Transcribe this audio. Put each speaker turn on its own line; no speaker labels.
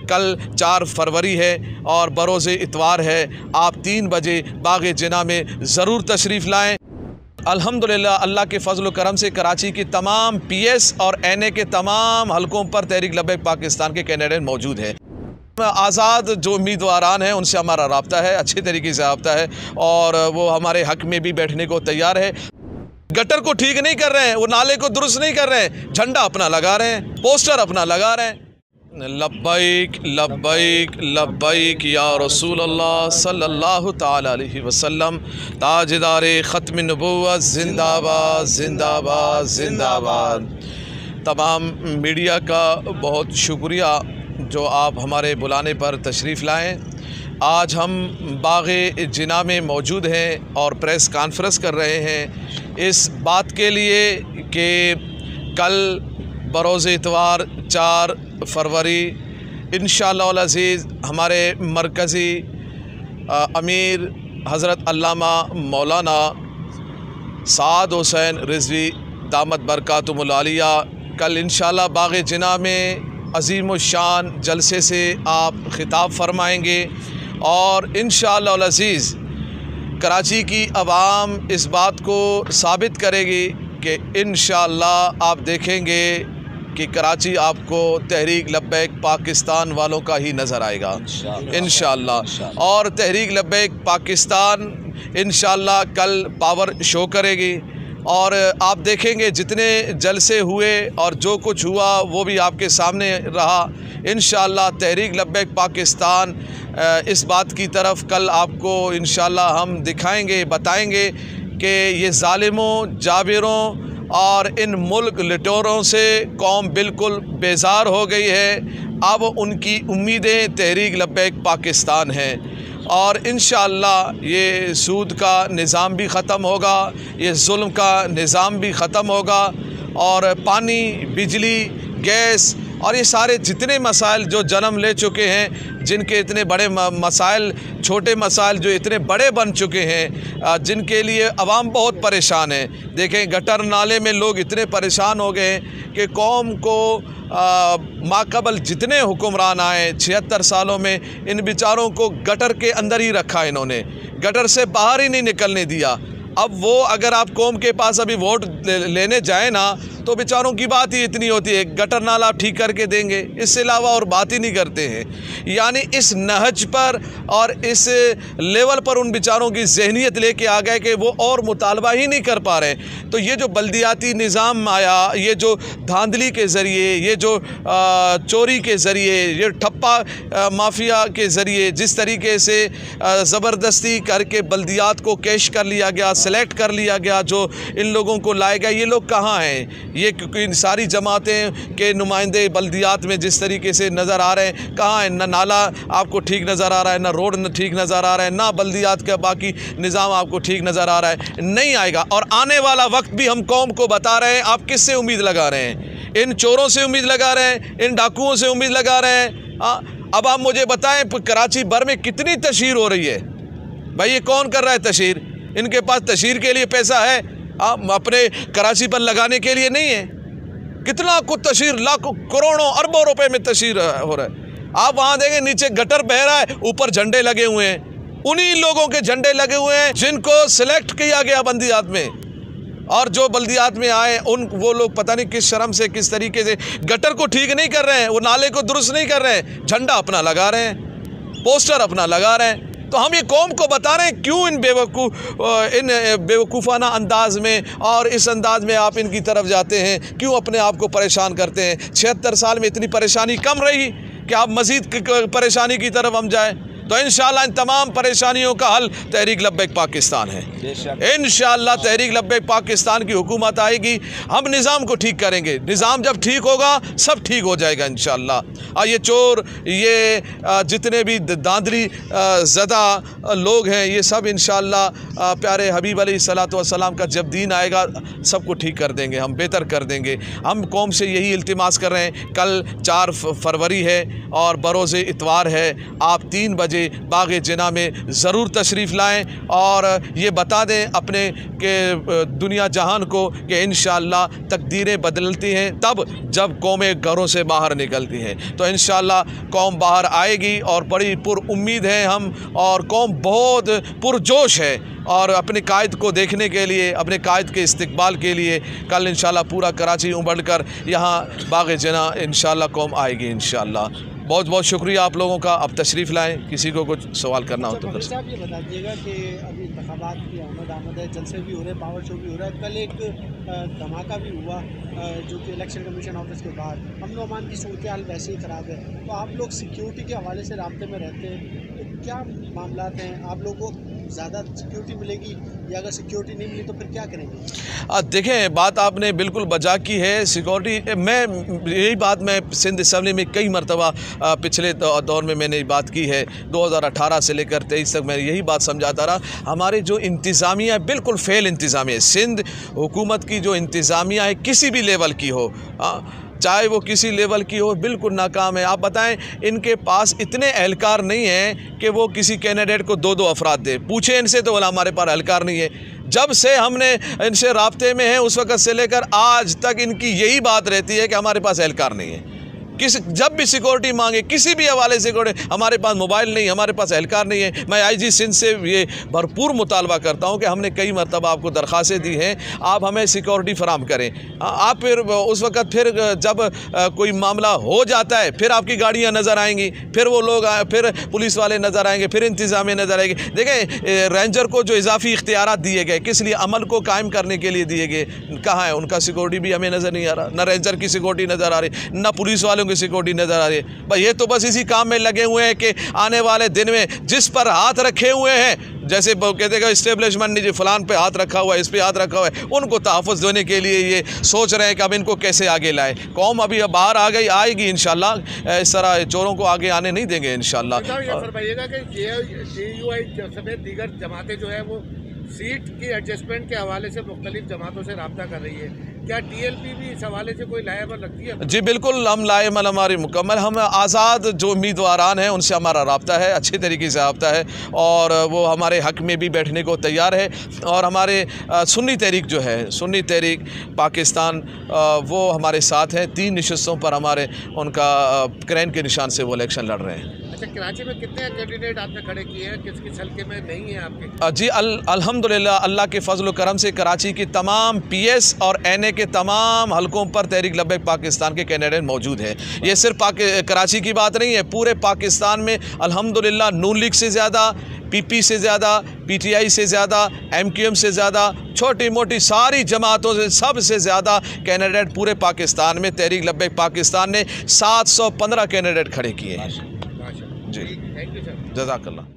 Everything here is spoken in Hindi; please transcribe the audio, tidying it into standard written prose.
कल 4 फरवरी है और बरोज़े इतवार है। आप 3 बजे बाग़ जिना में ज़रूर तशरीफ़ लाएँ। अल्हम्दुलिल्लाह अल्लाह के फ़ज़ल व करम से कराची की तमाम पीएस और एनए के तमाम हलकों पर तहरीक लब्बैक पाकिस्तान के कैंडिडेट मौजूद हैं। आज़ाद जो उम्मीदवारान हैं उनसे हमारा राब्ता है, अच्छे तरीके से राब्ता है और वो हमारे हक़ में भी बैठने को तैयार है। गटर को ठीक नहीं कर रहे हैं, वो नाले को दुरुस्त नहीं कर रहे हैं, झंडा अपना लगा रहे हैं, पोस्टर अपना लगा रहे हैं। लब्बैक लब्बैक लब्बैक या रसूल अल्लाह सल्लल्लाहु ताला अलैहि वसल्लम। ताजदारे ख़त्म नबुव्वत जिंदाबाद जिंदाबाद जिंदाबाद। तमाम मीडिया का बहुत शुक्रिया जो आप हमारे बुलाने पर तशरीफ़ लाएँ। आज हम बाग़ जिना में मौजूद हैं और प्रेस कॉन्फ्रेंस कर रहे हैं इस बात के लिए कि कल बरोज़े इतवार 4 फरवरी इंशाअल्लाह अज़ीज़ हमारे मरकज़ी अमीर हज़रत अल्लामा मौलाना साद हुसैन रिज़वी दामत बरकातुहुल आलिया कल इंशाअल्लाह बाग़ जिना में अज़ीम शान जलसे से आप ख़िताब फरमाएंगे और इंशाअल्लाह अज़ीज़ कराची की आवाम इस बात को साबित करेगी कि इंशाअल्लाह आप देखेंगे कि कराची आपको तहरीक लब्बैक पाकिस्तान वालों का ही नज़र आएगा इंशाअल्लाह। और तहरीक लब्बैक पाकिस्तान इंशाअल्लाह कल पावर शो करेगी और आप देखेंगे जितने जलसे हुए और जो कुछ हुआ वो भी आपके सामने रहा। इंशाअल्लाह तहरीक लब्बैक पाकिस्तान इस बात की तरफ कल आपको इंशाअल्लाह हम दिखाएंगे, बताएंगे कि ये ज़ालिमों जाबिरों और इन मुल्क लुटेरों से कौम बिल्कुल बेजार हो गई है। अब उनकी उम्मीदें तहरीक लब्बैक पाकिस्तान हैं और इंशाअल्लाह ये सूद का निज़ाम भी ख़त्म होगा, ये जुल्म का निज़ाम भी ख़त्म होगा और पानी, बिजली, गैस और ये सारे जितने मसाइल जो जन्म ले चुके हैं, जिनके इतने बड़े मसाइल, छोटे मसाइल जो इतने बड़े बन चुके हैं, जिनके लिए अवाम बहुत परेशान है। देखें गटर नाले में लोग इतने परेशान हो गए कि कौम को माक़बल जितने हुक्मरान आए 76 सालों में इन बेचारों को गटर के अंदर ही रखा, इन्होंने गटर से बाहर ही नहीं निकलने दिया। अब वो अगर आप कौम के पास अभी वोट लेने जाए ना तो बेचारों की बात ही इतनी होती है, गटर नाला ठीक करके देंगे, इससे अलावा और बात ही नहीं करते हैं। यानी इस नहज पर और इस लेवल पर उन बेचारों की जहनीत लेके आ गए कि वो और मुतालबा ही नहीं कर पा रहे। तो ये जो बल्दियाती निज़ाम आया, ये जो धांधली के ज़रिए, ये जो चोरी के ज़रिए, ये ठप्पा माफिया के ज़रिए जिस तरीके से ज़बरदस्ती करके बल्दियात को कैश कर लिया गया, सेलेक्ट कर लिया गया, जो इन लोगों को लाए गए, ये लोग कहाँ हैं? ये क्योंकि इन सारी जमातें के नुमाइंदे बल्दियात में जिस तरीके से नज़र आ रहे हैं, कहाँ है? ना नाला आपको ठीक नज़र आ रहा है, ना रोड ठीक नज़र आ रहा है, ना बल्दियात का बाकी निज़ाम आपको ठीक नज़र आ रहा है, नहीं आएगा। और आने वाला वक्त भी हम कौम को बता रहे हैं। आप किससे उम्मीद लगा रहे हैं? इन चोरों से उम्मीद लगा रहे हैं, इन डाकुओं से उम्मीद लगा रहे हैं? अब आप मुझे बताएं कराची भर में कितनी तशहीर हो रही है? भाई ये कौन कर रहा है तशहीर? इनके पास तशहीर के लिए पैसा है, अपने कराची पर लगाने के लिए नहीं है। कितना कुछ तशहीर, लाखों करोड़ों अरबों रुपए में तशहीर हो रहा है। आप वहाँ देखें नीचे गटर बह रहा है, ऊपर झंडे लगे हुए हैं, उन्हीं लोगों के झंडे लगे हुए हैं जिनको सिलेक्ट किया गया बल्दियात में। और जो बल्दियात में आए वो लोग पता नहीं किस शर्म से, किस तरीके से गटर को ठीक नहीं कर रहे हैं, वो नाले को दुरुस्त नहीं कर रहे हैं, झंडा अपना लगा रहे हैं, पोस्टर अपना लगा रहे हैं। तो हम ये कौम को बता रहे हैं क्यों इन बेवकूफ़ाना अंदाज में और इस अंदाज में आप इनकी तरफ जाते हैं, क्यों अपने आप को परेशान करते हैं? 76 साल में इतनी परेशानी कम रही कि आप मज़ीद परेशानी की तरफ हम जाएं? तो इंशाअल्लाह इन तमाम परेशानियों का हल तहरीक लब्बैक पाकिस्तान है। इंशाअल्लाह तहरीक लब्बैक पाकिस्तान की हुकूमत आएगी, हम निज़ाम को ठीक करेंगे। निज़ाम जब ठीक होगा सब ठीक हो जाएगा इंशाअल्लाह। और ये चोर, ये जितने भी दांधली ज़दा लोग हैं, ये सब इंशाअल्लाह प्यारे हबीब अलैहिस्सलातु वस्सलाम का जब दीन आएगा सबको ठीक कर देंगे, हम बेहतर कर देंगे। हम कौम से यही इल्तिमास कर रहे हैं। कल 4 फरवरी है और बरोज़े इतवार है। आप 3 बजे बजे बाग़ जिना में ज़रूर तशरीफ़ लाएँ और ये बता दें अपने के दुनिया जहान को कि इंशाअल्लाह तकदीरें बदलती हैं तब जब कौमें घरों से बाहर निकलती हैं। तो इंशाअल्लाह कौम बाहर आएगी और बड़ी पुरुम्मीद हैं हम, और कौम बहुत पुरजोश है और अपने कायद को देखने के लिए, अपने कायद के इस्तकबाल के लिए कल इंशाअल्लाह पूरा कराची उमड़ कर यहाँ बाग़ जिना इंशाअल्लाह कौम आएगी इंशाअल्लाह। बहुत बहुत शुक्रिया आप लोगों का। अब तशरीफ़ लाएँ, किसी को कुछ सवाल करना हो तो कर सकते।
आप ये बता दीजिएगा कि अभी इंतखाबात की आमद है, जलसे भी हो रहे हैं, पावर शो भी हो रहा है। कल एक धमाका भी हुआ जो कि इलेक्शन कमीशन ऑफिस के बाद। अमन व अमान की सूरत हाल वैसे ही ख़राब है, तो आप लोग सिक्योरिटी के हवाले से राब्ते में रहते हैं, तो क्या मामला हैं? आप लोगों को ज़्यादा सिक्योरिटी मिलेगी या अगर सिक्योरिटी नहीं मिली तो फिर क्या करेंगे?
देखें, बात आपने बिल्कुल बजा की है। सिक्योरिटी मैं यही बात मैं सिंध असम्बली में कई मरतबा पिछले दौर में मैंने बात की है। 2018 से लेकर 23 तक मैं यही बात समझाता रहा। हमारे जो इंतज़ामिया है बिल्कुल फेल इंतज़ामिया है। सिंध हुकूमत की जो इंतज़ामिया है किसी भी लेवल की हो, चाहे वो किसी लेवल की हो, बिल्कुल नाकाम है। आप बताएं, इनके पास इतने एहलकार नहीं हैं कि वो किसी कैंडिडेट को 2-2 अफराद दे। पूछे इनसे तो बोला हमारे पास एहलकार नहीं है। जब से हमने इनसे राब्ते में हैं उस वक़्त से लेकर आज तक इनकी यही बात रहती है कि हमारे पास एहलकार नहीं है। जब भी सिक्योरिटी मांगे किसी भी हवाले से, हमारे पास मोबाइल नहीं, हमारे पास एहलकार नहीं है। मैं आईजी सिंध से ये भरपूर मुतालबा करता हूँ कि हमने कई मरतबा आपको दरख्वास्तें दी हैं, आप हमें सिक्योरिटी फराम करें। आप फिर उस वक़्त फिर जब कोई मामला हो जाता है फिर आपकी गाड़ियाँ नज़र आएंगी, फिर वो लोग फिर पुलिस वाले नज़र आएंगे, फिर इंतज़ामिया नज़र आएगी। देखें, रेंजर को जो इजाफी इख्तियारात दिए गए किस लिए? अमल को कायम करने के लिए दिए गए। कहाँ है उनका सिक्योरिटी भी हमें नज़र नहीं आ रहा। न रेंजर की सिक्योरिटी नज़र आ रही, न पुलिस वालों की सिक्योरिटी नजर आ रही है। भाई ये तो बस इसी काम में लगे हुए हैं कि आने वाले दिन में जिस पर हाथ रखे हुए हैं, जैसे कहते हैं इस्टेब्लिशमेंट ने जो फलान पे हाथ रखा हुआ है, इस पे हाथ रखा हुआ है, उनको तहफ़्फ़ुज़ देने के लिए ये सोच रहे हैं कि अब इनको कैसे आगे लाए। कौम अभी बाहर आ गई, आएगी इंशाल्लाह। इस तरह चोरों को आगे आने नहीं देंगे इंशाल्लाह।
फरमाइएगा कि JUI समेत दीगर जमातें जो है वो सीट की एडजस्टमेंट के हवाले से मुख्तलिफ जमातों से रब्ता कर रही है, क्या TLP भी इस हवाले से कोई लाएबल रखती है?
जी बिल्कुल, हम लाएबल हमारी मुकम्मल, हम आज़ाद जो उम्मीदवारान हैं उनसे हमारा रब्ता है, अच्छे तरीके से रब्ता है और वो हमारे हक़ में भी बैठने को तैयार है। और हमारे सुन्नी तहरीक जो है, सुन्नी तहरीक पाकिस्तान, वो हमारे साथ है। 3 नशिस्तों पर हमारे उनका क्रैन के निशान से वो इलेक्शन लड़ रहे हैं।
अच्छा, कराची में कितने कैंडिडेट आपने खड़े किए हैं? किस किस हल्के में नहीं है आपके?
जी अल्हम्दुलिल्लाह, अल्लाह के फजल व करम से कराची की तमाम PS और NA के तमाम हलकों पर तहरीक लब्बैक पाकिस्तान के कैंडिडेट मौजूद हैं। ये सिर्फ कराची की बात नहीं है, पूरे पाकिस्तान में अल्हम्दुलिल्लाह नून लीग से ज़्यादा, PP से ज़्यादा, PTI से ज़्यादा, MQM से ज़्यादा, छोटी मोटी सारी जमातों से सबसे ज़्यादा कैंडिडेट पूरे पाकिस्तान में तहरीक लब्बैक पाकिस्तान ने 715 कैंडिडेट खड़े किए हैं। जी,
थैंक यू सर।
जज़ाकल्लाह।